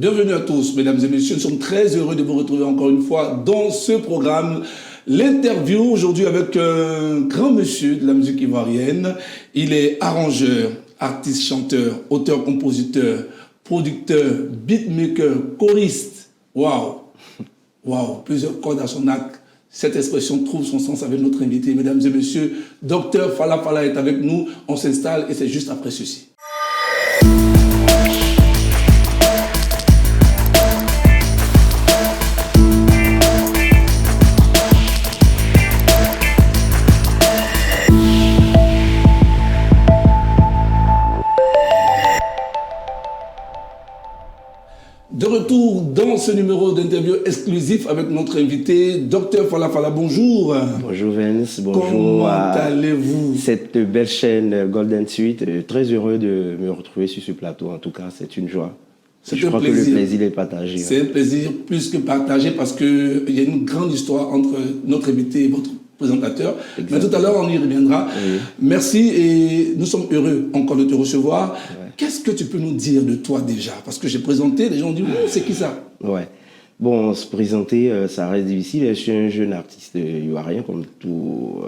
Bienvenue à tous, mesdames et messieurs. Nous sommes très heureux de vous retrouver encore une fois dans ce programme. L'interview aujourd'hui avec un grand monsieur de la musique ivoirienne. Il est arrangeur, artiste, chanteur, auteur, compositeur, producteur, beatmaker, choriste. Waouh! Waouh! Plusieurs cordes à son arc. Cette expression trouve son sens avec notre invité. Mesdames et messieurs, Dr Falla Falla est avec nous. On s'installe et c'est juste après ceci. De retour dans ce numéro d'interview exclusif avec notre invité, Dr Falla Falla. Bonjour. Bonjour Vince, bonjour. Comment allez-vous? Cette belle chaîne Golden Suite. Très heureux de me retrouver sur ce plateau. En tout cas, c'est une joie. Je crois que le plaisir est partagé. C'est un plaisir plus que partagé parce qu'il y a une grande histoire entre notre invité et votre présentateur. Exactement. Mais tout à l'heure, on y reviendra. Oui. Merci et nous sommes heureux encore de te recevoir. Ouais. Qu'est-ce que tu peux nous dire de toi déjà? Parce que j'ai présenté, les gens ont dit « c'est qui ça ?» Ouais. Bon, se présenter, ça reste difficile. Je suis un jeune artiste ivoirien, comme tous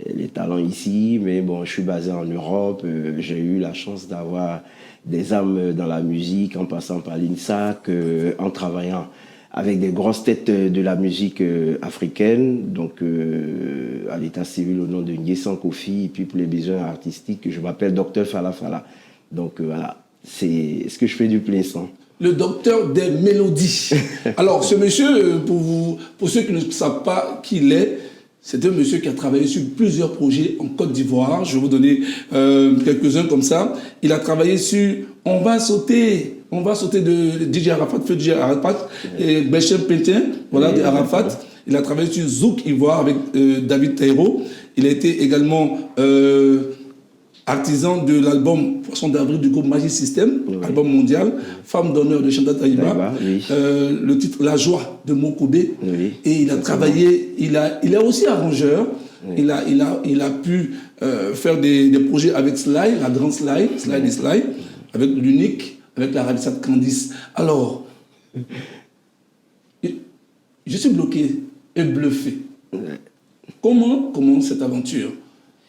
les talents ici. Mais bon, je suis basé en Europe. J'ai eu la chance d'avoir des âmes dans la musique en passant par l'INSAC, en travaillant avec des grosses têtes de la musique africaine, donc à l'état civil au nom de Nguessan Kofi, et puis pour les besoins artistiques, je m'appelle Dr Falla Falla. Donc voilà, c'est ce que je fais du plein sang. Le docteur des mélodies. Alors ce monsieur, pour ceux qui ne savent pas qui il est, c'est un monsieur qui a travaillé sur plusieurs projets en Côte d'Ivoire. Je vais vous donner quelques-uns comme ça. Il a travaillé sur On va sauter de DJ Arafat, feu DJ Arafat, et Bechem Pétain, voilà, de Arafat. Il a travaillé sur Zouk Ivoire avec David Taïro. Il a été également artisan de l'album Poisson d'avril du groupe Magic System, album mondial, Femme d'honneur de Chanta Taïba, le titre La joie de Mokobé. Et il a travaillé, il est aussi arrangeur. Il a pu faire des projets avec Sly, la grande Sly et Sly, avec l'unique, avec la Rabissat Candice. Alors, je suis bloqué et bluffé. Comment commence cette aventure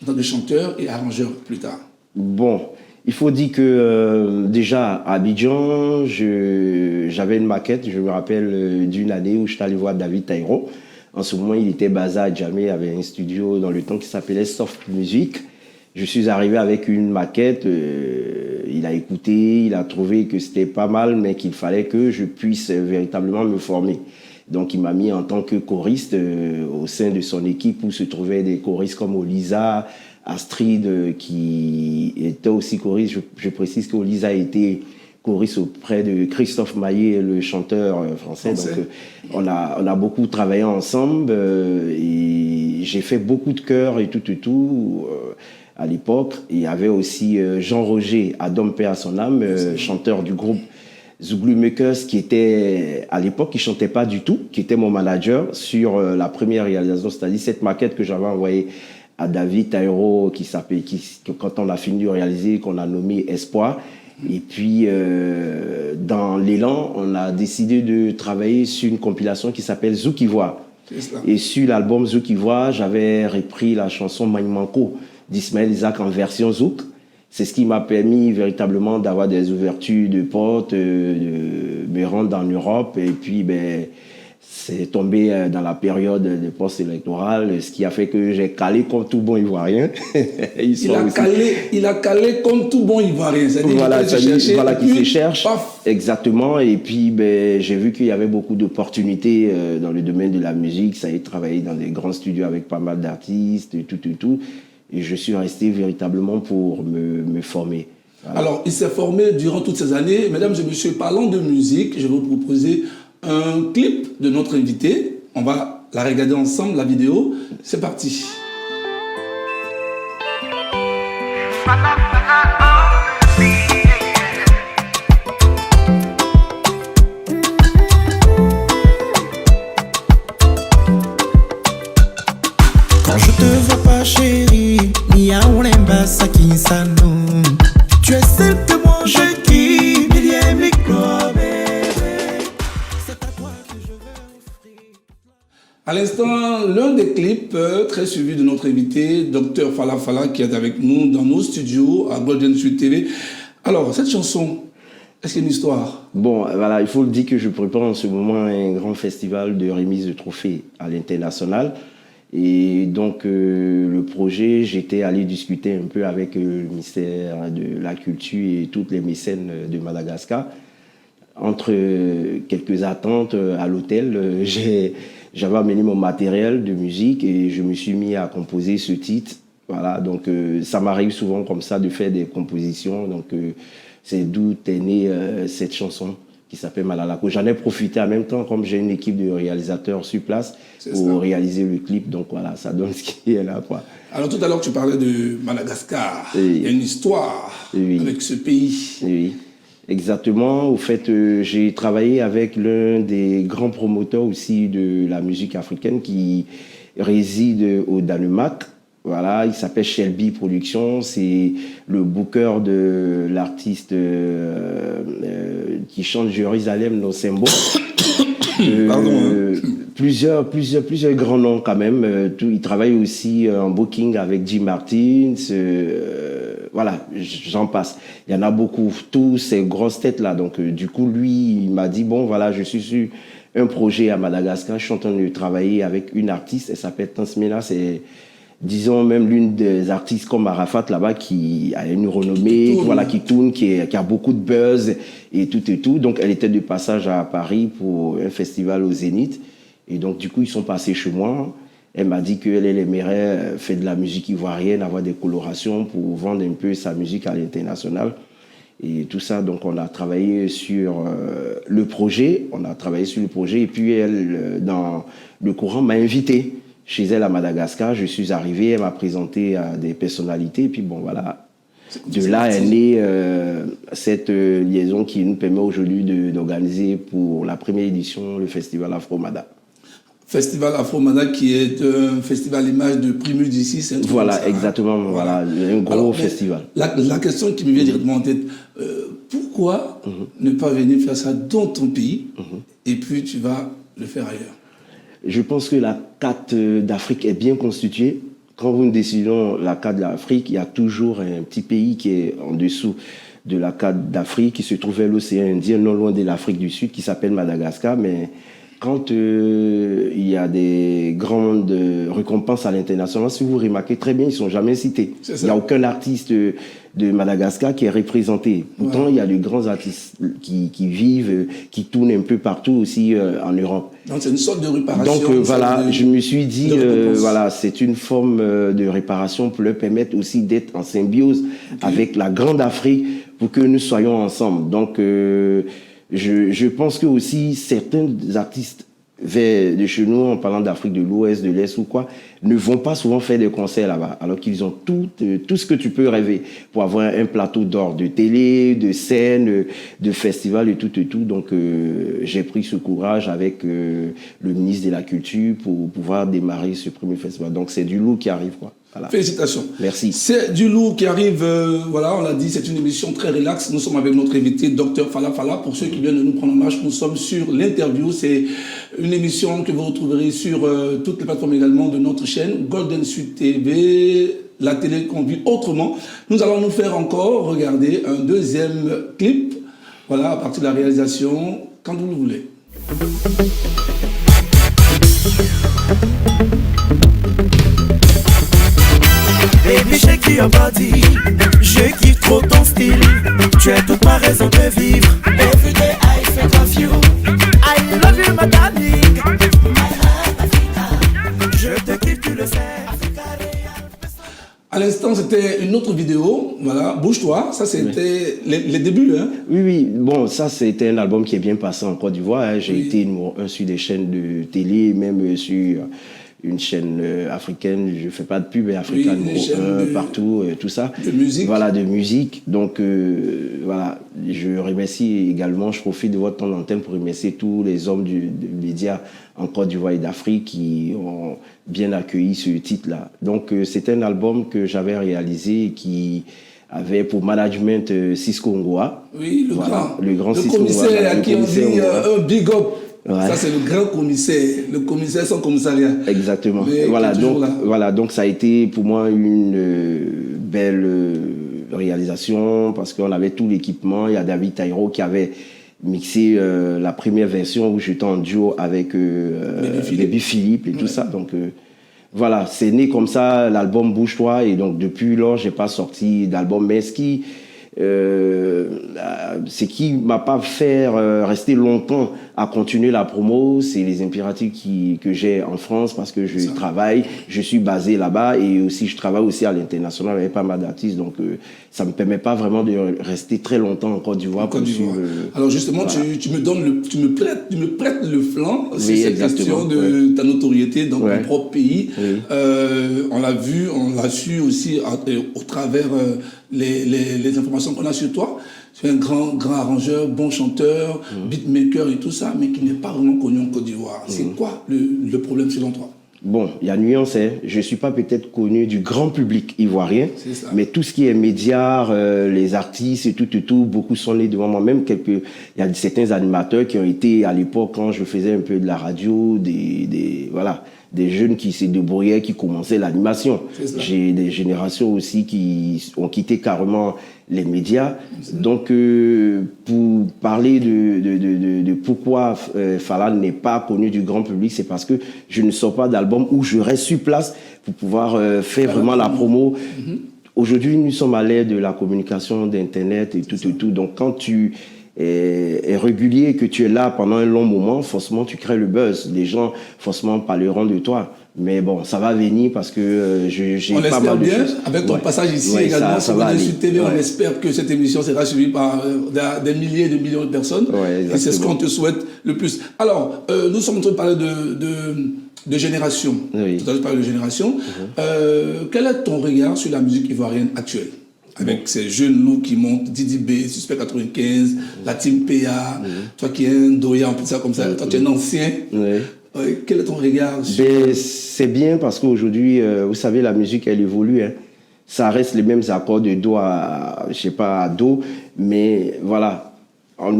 en tant que chanteur et arrangeur plus tard? Bon, il faut dire que déjà à Abidjan, j'avais une maquette, je me rappelle d'une année où je suis allé voir David Taïro. En ce moment, il était basé à Djamé, il avait un studio dans le temps qui s'appelait Soft Music. Je suis arrivé avec une maquette, il a écouté, il a trouvé que c'était pas mal, mais qu'il fallait que je puisse véritablement me former. Donc il m'a mis en tant que choriste au sein de son équipe où se trouvaient des choristes comme Olisa, Astrid qui était aussi choriste. Je précise qu'Olisa était choriste auprès de Christophe Maillet, le chanteur français. Donc on a beaucoup travaillé ensemble et j'ai fait beaucoup de chœurs et tout à l'époque. Il y avait aussi Jean-Roger, Adam Père à son âme, chanteur du groupe Zouglou Makers, qui était, à l'époque, qui chantait pas du tout, qui était mon manager sur la première réalisation, c'est-à-dire cette maquette que j'avais envoyée à David Taïro, quand on a fini de réaliser, qu'on a nommé Espoir. Et puis, dans l'élan, on a décidé de travailler sur une compilation qui s'appelle Zouk Ivoire. Et sur l'album Zouk Ivoire, j'avais repris la chanson Manko d'Ismaël Isaac en version Zouk. C'est ce qui m'a permis véritablement d'avoir des ouvertures de portes, de me rendre en Europe. Et puis, c'est tombé dans la période de post-électorale, ce qui a fait que j'ai calé comme tout bon Ivoirien. Il a calé comme tout bon Ivoirien. Voilà, qui se cherche. Exactement. Et puis, j'ai vu qu'il y avait beaucoup d'opportunités dans le domaine de la musique. Ça a travaillé dans des grands studios avec pas mal d'artistes et tout. Et je suis resté véritablement pour me former. Voilà. Alors, il s'est formé durant toutes ces années. Mesdames et messieurs, parlant de musique, je vais vous proposer un clip de notre invité. On va la regarder ensemble, la vidéo. C'est parti. Quand je te vois pas, chérie, ni à Oulemba, Sakinsano. Tu es celle que moi je kiffe, milliers microbes. À l'instant, l'un des clips très suivis de notre invité, Dr Fala Fala, qui est avec nous dans nos studios à Golden Sud TV. Alors, cette chanson, est-ce qu'il y a une histoire? Bon, voilà, il faut le dire que je prépare en ce moment un grand festival de remise de trophées à l'international. Et donc, le projet, j'étais allé discuter un peu avec le ministère de la Culture et toutes les mécènes de Madagascar. Entre quelques attentes à l'hôtel, j'avais amené mon matériel de musique et je me suis mis à composer ce titre. Voilà, donc ça m'arrive souvent comme ça de faire des compositions. Donc, c'est d'où est née cette chanson qui s'appelle Malalako. J'en ai profité en même temps, comme j'ai une équipe de réalisateurs sur place pour réaliser le clip. Donc voilà, ça donne ce qui est là, quoi. Alors tout à l'heure, tu parlais de Madagascar. Oui. Il y a une histoire avec ce pays. Oui, exactement. Au fait, j'ai travaillé avec l'un des grands promoteurs aussi de la musique africaine qui réside au Danemark. Voilà, il s'appelle Shelby Productions, c'est le booker de l'artiste qui chante Jérusalem no Sembo. Plusieurs grands noms quand même. Il travaille aussi en booking avec Jim Martins. Voilà, j'en passe. Il y en a beaucoup, tous ces grosses têtes-là. Donc, du coup, lui, il m'a dit, bon, voilà, je suis sur un projet à Madagascar. Je suis en train de travailler avec une artiste. Elle s'appelle Tansmina. C'est, disons, même l'une des artistes comme Arafat là-bas qui a une renommée, qui tourne, qui a beaucoup de buzz et tout. Donc, elle était de passage à Paris pour un festival au Zénith. Et donc, du coup, ils sont passés chez moi. Elle m'a dit qu'elle aimerait faire de la musique ivoirienne, avoir des colorations pour vendre un peu sa musique à l'international. Et tout ça, donc, on a travaillé sur le projet. Et puis, elle, dans le courant, m'a invité chez elle à Madagascar. Je suis arrivé, elle m'a présenté à des personnalités. Et puis, bon, voilà. De là est née cette liaison qui nous permet aujourd'hui d'organiser pour la première édition le festival Afro-Mada. Festival Afro-Mada qui est un festival image de Primus d'ici. Voilà, exactement. Voilà, un gros festival. La question qui me vient directement en tête, pourquoi ne pas venir faire ça dans ton pays et puis tu vas le faire ailleurs? Je pense que la carte d'Afrique est bien constituée. Quand nous décidons la carte d'Afrique, il y a toujours un petit pays qui est en dessous de la carte d'Afrique, qui se trouve à l'océan Indien, non loin de l'Afrique du Sud, qui s'appelle Madagascar. Mais quand il y a des grandes récompenses à l'international, si vous remarquez très bien, ils ne sont jamais cités. Il n'y a aucun artiste de Madagascar qui est représenté. Pourtant, il y a de grands artistes qui vivent, qui tournent un peu partout aussi en Europe. Donc, c'est une sorte de réparation. Donc, voilà, je me suis dit, voilà, c'est une forme de réparation pour leur permettre aussi d'être en symbiose avec la grande Afrique pour que nous soyons ensemble. Donc, je pense que aussi certains artistes de chez nous, en parlant d'Afrique de l'Ouest, de l'Est ou quoi, ne vont pas souvent faire des concerts là-bas, alors qu'ils ont tout ce que tu peux rêver pour avoir un plateau d'or de télé, de scène, de festival et tout. Donc, j'ai pris ce courage avec le ministre de la Culture pour pouvoir démarrer ce premier festival. Donc, c'est du lourd qui arrive, quoi. Voilà. Félicitations. Merci. C'est du lourd qui arrive, voilà, on l'a dit, c'est une émission très relaxe. Nous sommes avec notre invité, Dr Fala Fala. Pour ceux qui viennent de nous prendre en marche, nous sommes sur l'interview. C'est une émission que vous retrouverez sur toutes les plateformes également de notre chaîne, Golden Sud TV, la télé qu'on vit autrement. Nous allons nous faire encore regarder un deuxième clip, voilà, à partir de la réalisation, quand vous le voulez. Baby, shake your body. Je kiffe trop ton style. Tu es toute ma raison de vivre. Every day I think of you. I love you, my darling. My heart, Africa. Je te kiffe, tu le sais. À l'instant, c'était une autre vidéo. Voilà, bouge-toi. Ça, c'était les débuts, hein? Oui. Bon, ça, c'était un album qui est bien passé en Côte d'Ivoire. Hein. J'ai été numéro 1 sur des chaînes de télé, même sur une chaîne africaine, je fais pas de pub, mais africaine, partout, tout ça. De musique. Voilà, de musique. Donc, voilà, je remercie également, je profite de votre temps d'antenne pour remercier tous les hommes des médias en Côte d'Ivoire et d'Afrique qui ont bien accueilli ce titre-là. Donc, c'est un album que j'avais réalisé et qui avait pour management Cisco Ngoa. Oui, le grand Cisco Ngoa. Le commissaire à qui on dit un big up. Ouais. Ça, c'est le grand commissaire, le commissaire sans commissariat. Exactement. Mais Donc ça a été pour moi une belle réalisation parce qu'on avait tout l'équipement. Il y a David Taïro qui avait mixé la première version où j'étais en duo avec Baby Philippe et tout ça. Donc voilà, c'est né comme ça l'album Bouge-toi et donc depuis lors j'ai pas sorti d'album. Mais ce qui m'a pas fait rester longtemps à continuer la promo, c'est les impératifs que j'ai en France parce que je travaille, je suis basé là-bas et aussi je travaille aussi à l'international avec pas mal d'artistes, donc ça me permet pas vraiment de rester très longtemps en Côte d'Ivoire. Alors justement, voilà. tu me prêtes le flanc, c'est cette question de ta notoriété dans ton propre pays. Oui. On l'a vu, on l'a su aussi au travers les informations qu'on a sur toi. Tu es un grand arrangeur, bon chanteur, beatmaker et tout ça, mais qui n'est pas vraiment connu en Côte d'Ivoire. C'est quoi le problème selon toi? Bon, il y a nuance, hein. Je ne suis pas peut-être connu du grand public ivoirien, mais tout ce qui est médias, les artistes et tout, beaucoup sont nés devant moi. Même il y a certains animateurs qui ont été à l'époque, quand je faisais un peu de la radio, des jeunes qui se débrouillaient, qui commençaient l'animation. J'ai des générations aussi qui ont quitté carrément les médias. Donc, pour parler de pourquoi Falan n'est pas connu du grand public, c'est parce que je ne sors pas d'album où je reste sur place pour pouvoir faire vraiment la promo. Aujourd'hui, nous sommes à l'ère de la communication, d'Internet et tout. Donc, quand tu est régulier, que tu es là pendant un long moment, forcément, tu crées le buzz. Les gens, forcément, parleront de toi. Mais bon, ça va venir parce que j'ai pas mal de choses. On espère bien, avec ton passage ici également, sur Dessus TV, on espère que cette émission sera suivie par des milliers et des millions de personnes. Et c'est ce qu'on te souhaite le plus. Alors, nous sommes en train de parler de génération. Oui. Tout à l'heure, tu parlais de génération. Quel est ton regard sur la musique ivoirienne actuelle? Avec ces jeunes loups qui montent, Didi B, Suspect 95, la Team PA, toi qui es un doyen, on peut dire ça comme ça, toi tu es un ancien. Quel est ton regard sur... C'est bien parce qu'aujourd'hui, vous savez, la musique, elle évolue. Hein. Ça reste les mêmes accords de do à do, mais voilà.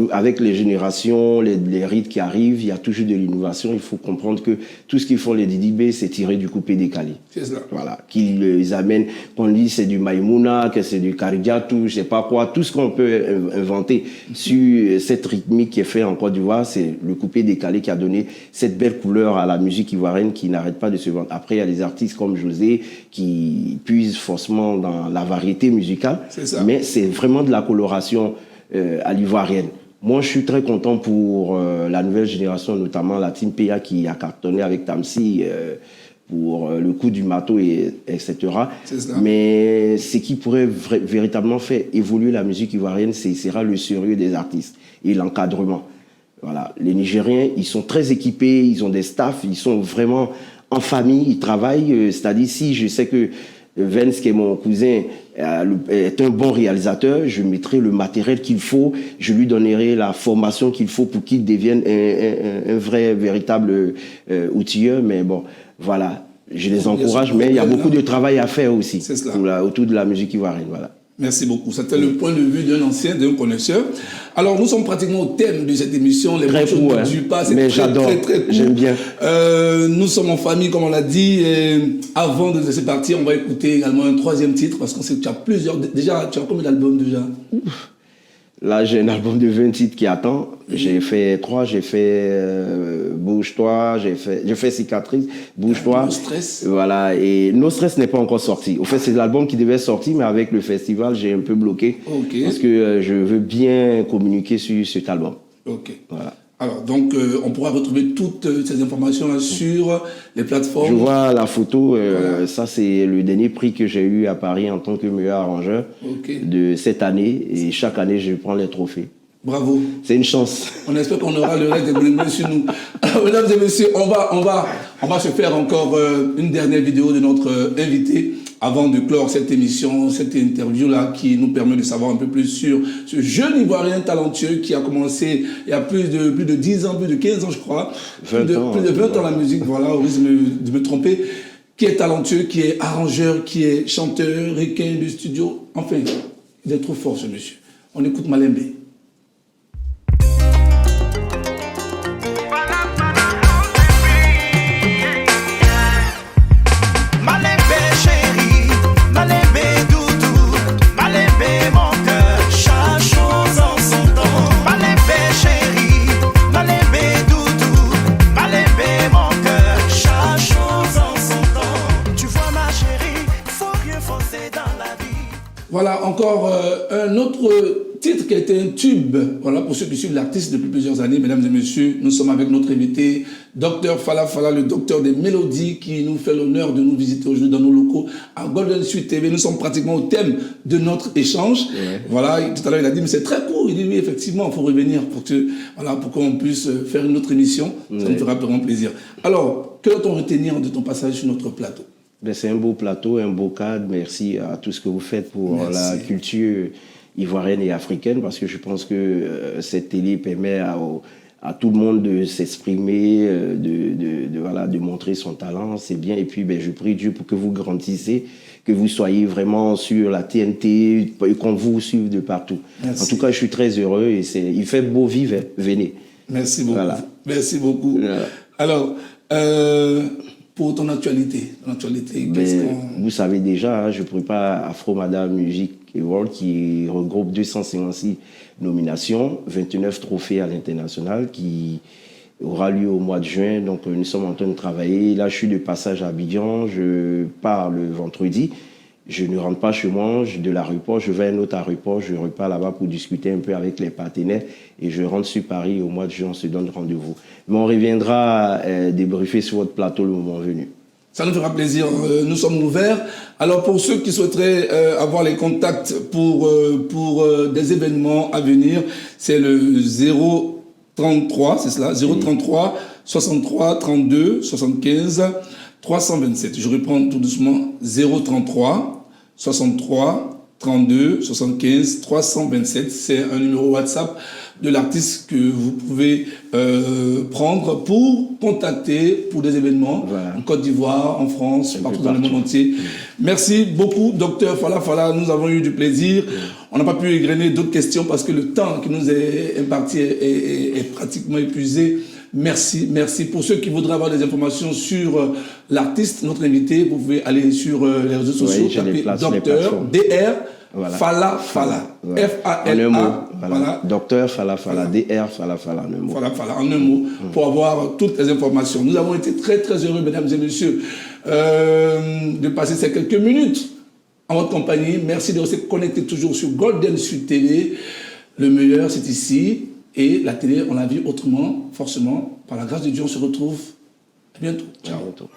Avec les générations, les rythmes qui arrivent, il y a toujours de l'innovation. Il faut comprendre que tout ce qu'ils font les Didi B, c'est tiré du coupé décalé. C'est ça. Voilà. Qu'ils les amènent, qu'on dit c'est du Maïmouna, que c'est du Karigatou, je sais pas quoi. Tout ce qu'on peut inventer sur cette rythmique qui est faite en Côte d'Ivoire, c'est le coupé décalé qui a donné cette belle couleur à la musique ivoirienne qui n'arrête pas de se vendre. Après, il y a des artistes comme José qui puisent forcément dans la variété musicale. C'est ça. Mais c'est vraiment de la coloration à l'ivoirienne. Moi, je suis très content pour la nouvelle génération, notamment la Team PA qui a cartonné avec Tamsi pour le coup du matos, etc. Mais ce qui pourrait véritablement faire évoluer la musique ivoirienne, sera le sérieux des artistes et l'encadrement. Voilà. Les Nigériens, ils sont très équipés, ils ont des staffs, ils sont vraiment en famille, ils travaillent. C'est-à-dire, si je sais que Vence, qui est mon cousin, est un bon réalisateur, je mettrai le matériel qu'il faut, je lui donnerai la formation qu'il faut pour qu'il devienne un vrai, véritable outilleur. Mais bon, voilà, je les encourage, mais il y a beaucoup de travail à faire aussi autour de la musique ivoirienne. Voilà. Merci beaucoup. C'était le point de vue d'un ancien, d'un connaisseur. Alors, nous sommes pratiquement au thème de cette émission. Les très court, hein. Mais j'adore. Très court. J'aime bien. Nous sommes en famille, comme on l'a dit. Et avant de laisser partir, on va écouter également un troisième titre parce qu'on sait que tu as plusieurs. Déjà, tu as combien d'albums déjà? Là, j'ai un album de 20 titres qui attend. J'ai fait 3, j'ai fait Bouge-toi, j'ai fait Cicatrice, Bouge-toi. No Stress. Voilà, et No Stress n'est pas encore sorti. Au fait, c'est l'album qui devait sortir, mais avec le festival, j'ai un peu bloqué. Parce que je veux bien communiquer sur cet album. Voilà. Alors, donc, on pourra retrouver toutes ces informations-là sur les plateformes. Je vois la photo, voilà. Ça c'est le dernier prix que j'ai eu à Paris en tant que meilleur arrangeur de cette année. Et chaque année, je prends les trophées. Bravo. C'est une chance. On espère qu'on aura le reste des bling sur nous. Alors, mesdames et messieurs, on va se faire encore une dernière vidéo de notre invité avant de clore cette émission, cette interview-là qui nous permet de savoir un peu plus sur ce jeune Ivoirien talentueux qui a commencé il y a plus de 10 ans, plus de 15 ans je crois, plus de 20 ans la musique, voilà, au risque de me tromper, qui est talentueux, qui est arrangeur, qui est chanteur, requin de studio, enfin, il est trop fort ce monsieur. On écoute Malembe. Voilà. Voilà, encore un autre titre qui a été un tube. Voilà, pour ceux qui suivent l'artiste depuis plusieurs années, mesdames et messieurs, nous sommes avec notre invité, Dr Fala Fala, le docteur des mélodies, qui nous fait l'honneur de nous visiter aujourd'hui dans nos locaux à Golden Suite TV. Nous sommes pratiquement au thème de notre échange. Ouais. Voilà, tout à l'heure il a dit, mais c'est très court. Il dit, oui, effectivement, il faut revenir pour que, voilà, pour qu'on puisse faire une autre émission. Ouais. Ça nous fera vraiment plaisir. Alors, que doit-on retenir de ton passage sur notre plateau? Ben, c'est un beau plateau, un beau cadre. Merci à tout ce que vous faites pour la culture ivoirienne et africaine, parce que je pense que cette télé permet à tout le monde de s'exprimer, de montrer son talent. C'est bien. Et puis, ben, je prie Dieu pour que vous grandissiez, que vous soyez vraiment sur la TNT, et qu'on vous suive de partout. Merci. En tout cas, je suis très heureux et il fait beau vivre. Venez. Merci beaucoup. Voilà. Merci beaucoup. Voilà. Alors, pour ton actualité, vous savez déjà, hein, je prépare Afro Madame Music Award qui regroupe 256 nominations, 29 trophées à l'international qui aura lieu au mois de juin. Donc nous sommes en train de travailler. Là, je suis de passage à Abidjan, je pars le vendredi. Je ne rentre pas chez moi, de l'aéroport, je vais à un autre aéroport, je repars là-bas pour discuter un peu avec les partenaires et je rentre sur Paris au mois de juin, on se donne rendez-vous. Mais on reviendra débriefer sur votre plateau le moment venu. Ça nous fera plaisir, nous sommes ouverts. Alors pour ceux qui souhaiteraient avoir les contacts pour des événements à venir, c'est le 033, c'est cela, 033 63 32 75 327. Je reprends tout doucement, 033 63 32 75 327. C'est un numéro WhatsApp de l'artiste que vous pouvez prendre pour contacter pour des événements en Côte d'Ivoire, en France, partout dans le monde entier. Merci beaucoup, docteur Fala Fala. Nous avons eu du plaisir. On n'a pas pu égrener d'autres questions parce que le temps qui nous est imparti est pratiquement épuisé. Merci, merci. Pour ceux qui voudraient avoir des informations sur l'artiste, notre invité, vous pouvez aller sur les réseaux sociaux, taper docteur DR Fala Fala. F-A-L-A. Voilà. Docteur Fala Fala, DR Fala Fala, en un mot. Fala Fala, en un mot, pour avoir toutes les informations. Nous avons été très très heureux, mesdames et messieurs, de passer ces quelques minutes en votre compagnie. Merci de rester connectés toujours sur Golden Suite TV. Le meilleur, c'est ici. Et la télé, on la vit autrement, forcément. Par la grâce de Dieu, on se retrouve. À bientôt. Ciao. À bientôt.